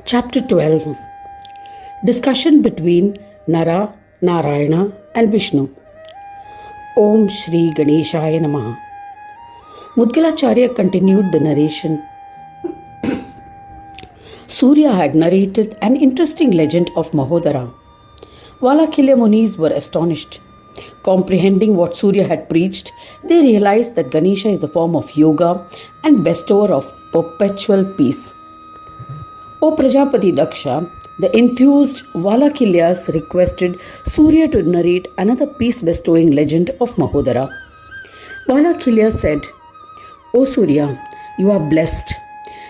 Chapter 12. Discussion between Nara, Narayana and Vishnu. Om Shri Ganeshaya Namaha. Mudgalacharya continued the narration. Surya had narrated an interesting legend of Mahodara. Valakilya Munis were astonished. Comprehending what Surya had preached, they realized that Ganesha is the form of yoga and bestower of perpetual peace. O Prajapati Daksha, the enthused Valakilyas requested Surya to narrate another peace-bestowing legend of Mahodara. Valakilya said, O Surya, you are blessed.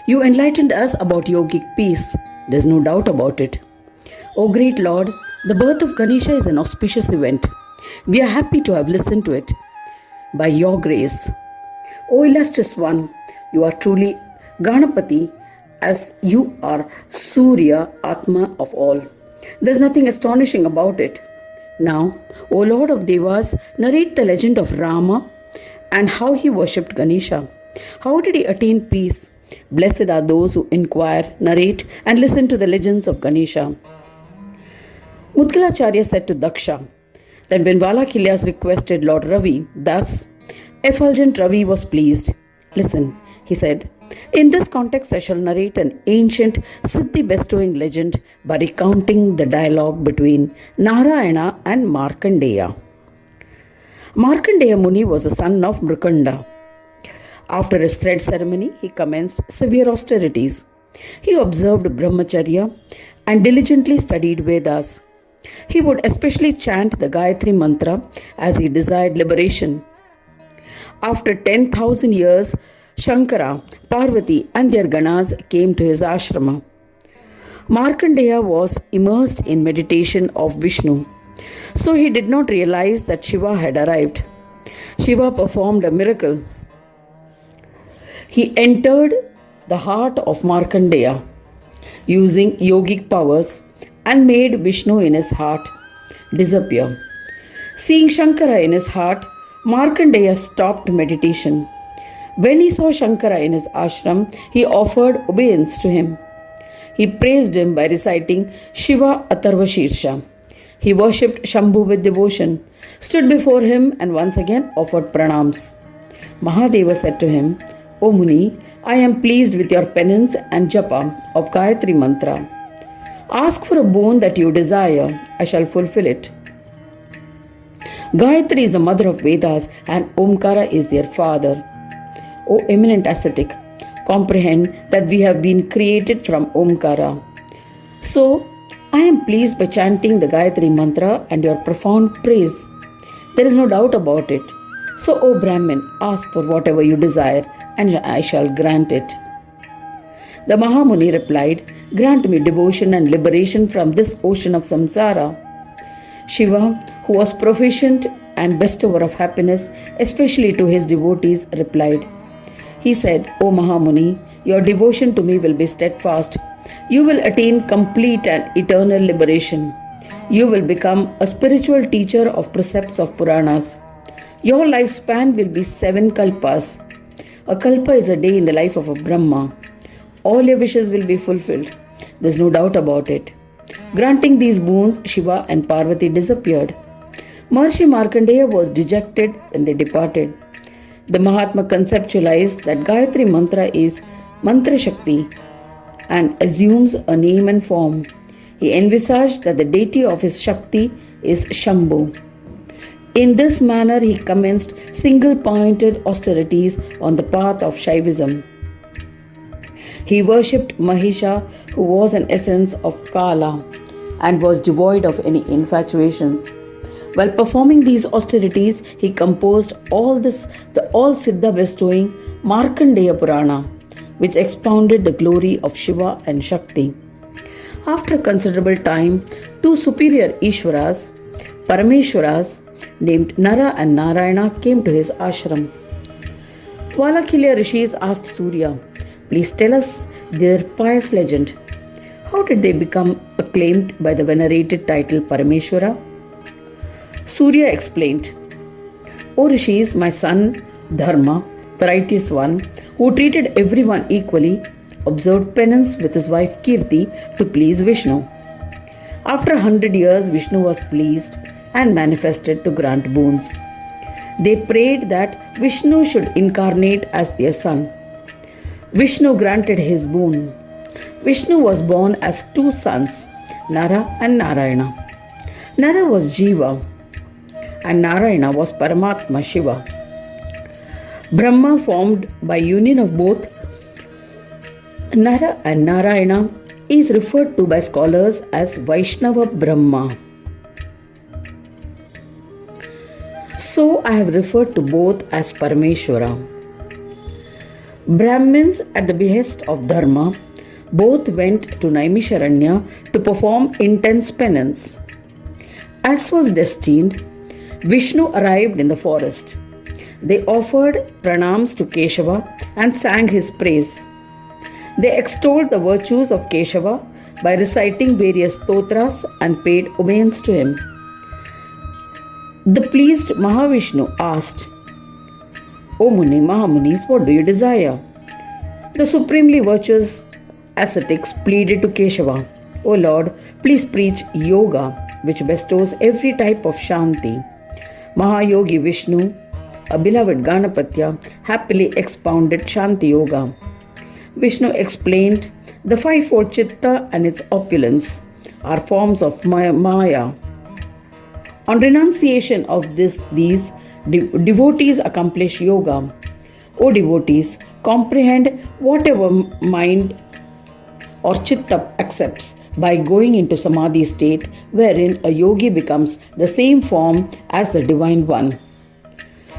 You enlightened us about yogic peace. There's no doubt about it. O great Lord, the birth of Ganesha is an auspicious event. We are happy to have listened to it. By your grace, O illustrious one, you are truly Ganapati, as you are Surya, Atma of all. There's nothing astonishing about it. Now, O Lord of Devas, narrate the legend of Rama and how he worshipped Ganesha. How did he attain peace? Blessed are those who inquire, narrate, and listen to the legends of Ganesha. Mudgalacharya said to Daksha that when Valakilyas requested Lord Ravi, thus, effulgent Ravi was pleased. Listen, he said, in this context I shall narrate an ancient Siddhi bestowing legend by recounting the dialogue between Narayana and Markandeya. Markandeya Muni was the son of Mrukanda. After his thread ceremony, he commenced severe austerities. He observed brahmacharya and diligently studied Vedas. He would especially chant the Gayatri mantra as he desired liberation. After 10,000 years, Shankara, Parvati and their ganas came to his ashrama. Markandeya was immersed in meditation of Vishnu, so he did not realize that Shiva had arrived. Shiva performed a miracle. He entered the heart of Markandeya using yogic powers and made Vishnu in his heart disappear. Seeing Shankara in his heart, Markandeya stopped meditation. When he saw Shankara in his ashram, he offered obeisance to him. He praised him by reciting Shiva Atharva Shirsha. He worshipped Shambhu with devotion, stood before him and once again offered pranams. Mahadeva said to him, O Muni, I am pleased with your penance and japa of Gayatri mantra. Ask for a boon that you desire, I shall fulfill it. Gayatri is the mother of Vedas and Omkara is their father. O eminent ascetic, comprehend that we have been created from Omkara. So, I am pleased by chanting the Gayatri mantra and your profound praise. There is no doubt about it. So, O Brahmin, ask for whatever you desire and I shall grant it. The Mahamuni replied, grant me devotion and liberation from this ocean of samsara. Shiva, who was proficient and bestower of happiness, especially to his devotees, replied. He said, O Mahamuni, your devotion to me will be steadfast. You will attain complete and eternal liberation. You will become a spiritual teacher of precepts of Puranas. Your lifespan will be 7 kalpas. A kalpa is a day in the life of a Brahma. All your wishes will be fulfilled. There's no doubt about it. Granting these boons, Shiva and Parvati disappeared. Maharishi Markandeya was dejected when they departed. The Mahatma conceptualized that Gayatri mantra is Mantra Shakti and assumes a name and form. He envisaged that the deity of his Shakti is Shambhu. In this manner, he commenced single-pointed austerities on the path of Shaivism. He worshipped Mahisha, who was an essence of Kala and was devoid of any infatuations. While performing these austerities, he composed the all Siddha bestowing Markandeya Purana, which expounded the glory of Shiva and Shakti. After considerable time, 2 superior Ishwaras, Parameshwaras, named Nara and Narayana, came to his ashram. Valakilya Rishis asked Surya, please tell us their pious legend. How did they become acclaimed by the venerated title Parameshwara? Surya explained, O Rishis, my son Dharma, the righteous one, who treated everyone equally, observed penance with his wife Kirti to please Vishnu. After 100 years, Vishnu was pleased and manifested to grant boons. They prayed that Vishnu should incarnate as their son. Vishnu granted his boon. Vishnu was born as two sons, Nara and Narayana. Nara was Jiva and Narayana was Paramatma Shiva. Brahma, formed by union of both Nara and Narayana, is referred to by scholars as Vaishnava Brahma. So I have referred to both as Parameshwara. Brahmins, at the behest of Dharma, both went to Naimisharanya to perform intense penance. As was destined, Vishnu arrived in the forest. They offered pranams to Keshava and sang his praise. They extolled the virtues of Keshava by reciting various stotras and paid obeisance to him. The pleased Mahavishnu asked, O Muni, Mahamunis, what do you desire? The supremely virtuous ascetics pleaded to Keshava, O Lord, please preach yoga, which bestows every type of shanti. Mahayogi Vishnu, a beloved Ganapatya, happily expounded Shanti Yoga. Vishnu explained the fivefold chitta and its opulence are forms of Maya. On renunciation of these devotees accomplish yoga. O devotees, comprehend whatever mind or chitta accepts by going into samadhi state, wherein a yogi becomes the same form as the Divine One.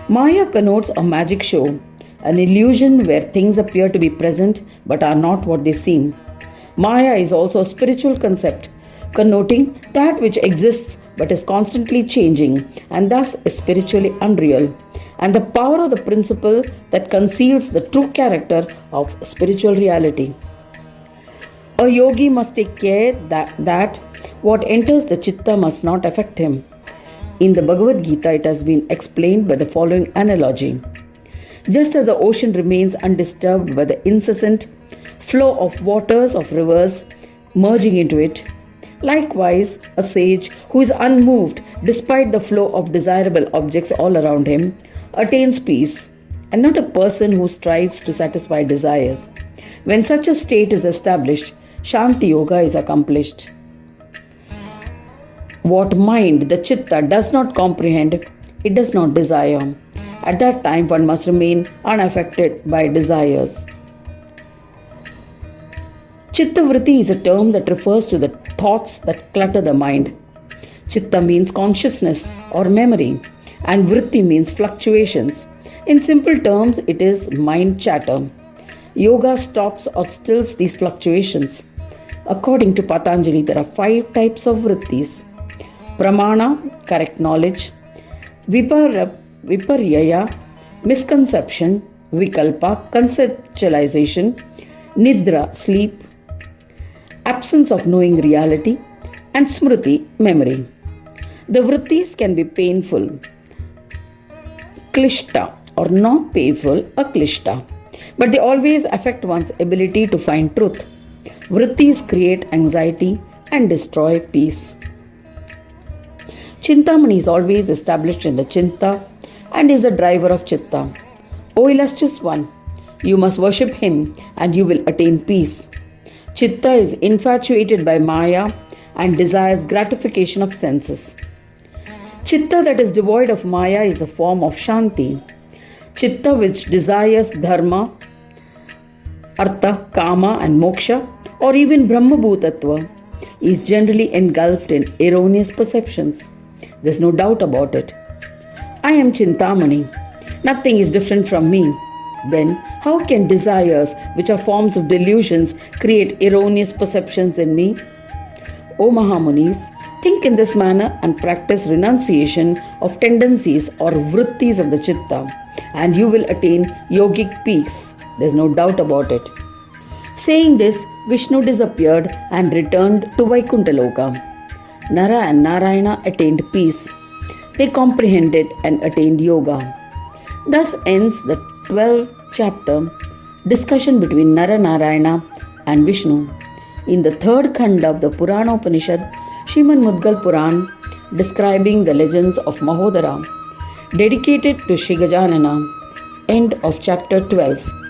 Maya connotes a magic show, an illusion where things appear to be present but are not what they seem. Maya is also a spiritual concept, connoting that which exists but is constantly changing and thus is spiritually unreal, and the power of the principle that conceals the true character of spiritual reality. A yogi must take care that what enters the chitta must not affect him. In the Bhagavad Gita, it has been explained by the following analogy. Just as the ocean remains undisturbed by the incessant flow of waters of rivers merging into it, likewise, a sage who is unmoved despite the flow of desirable objects all around him attains peace, and not a person who strives to satisfy desires. When such a state is established, Shanti Yoga is accomplished. What mind the chitta does not comprehend, it does not desire. At that time, one must remain unaffected by desires. Chittavritti is a term that refers to the thoughts that clutter the mind. Chitta means consciousness or memory, and vritti means fluctuations. In simple terms, it is mind chatter. Yoga stops or stills these fluctuations. According to Patanjali, there are 5 types of vrittis. Pramana, correct knowledge. Viparyaya, misconception. Vikalpa, conceptualization. Nidra, sleep. Absence of knowing reality. And smriti, memory. The vrittis can be painful, klishta, or not painful, aklishta. But they always affect one's ability to find truth. Vrittis create anxiety and destroy peace. Chintamani is always established in the Chinta and is the driver of Chitta. O illustrious one, you must worship him and you will attain peace. Chitta is infatuated by Maya and desires gratification of senses. Chitta that is devoid of Maya is the form of Shanti. Chitta which desires Dharma, Artha, Kama and Moksha, or even Brahma Bhutatva, is generally engulfed in erroneous perceptions. There's no doubt about it. I am Chintamani. Nothing is different from me. Then, how can desires, which are forms of delusions, create erroneous perceptions in me? O Mahamunis, think in this manner and practice renunciation of tendencies or vrittis of the chitta, and you will attain yogic peace. There's no doubt about it. Saying this, Vishnu disappeared and returned to Vaikuntha-loka. Nara and Narayana attained peace. They comprehended and attained yoga. Thus ends the 12th chapter, discussion between Nara Narayana and Vishnu. In the third Khanda of the Purana Upanishad, Srimad Mudgal Puran, describing the legends of Mahodara, dedicated to Shri Gajanana. End of chapter 12.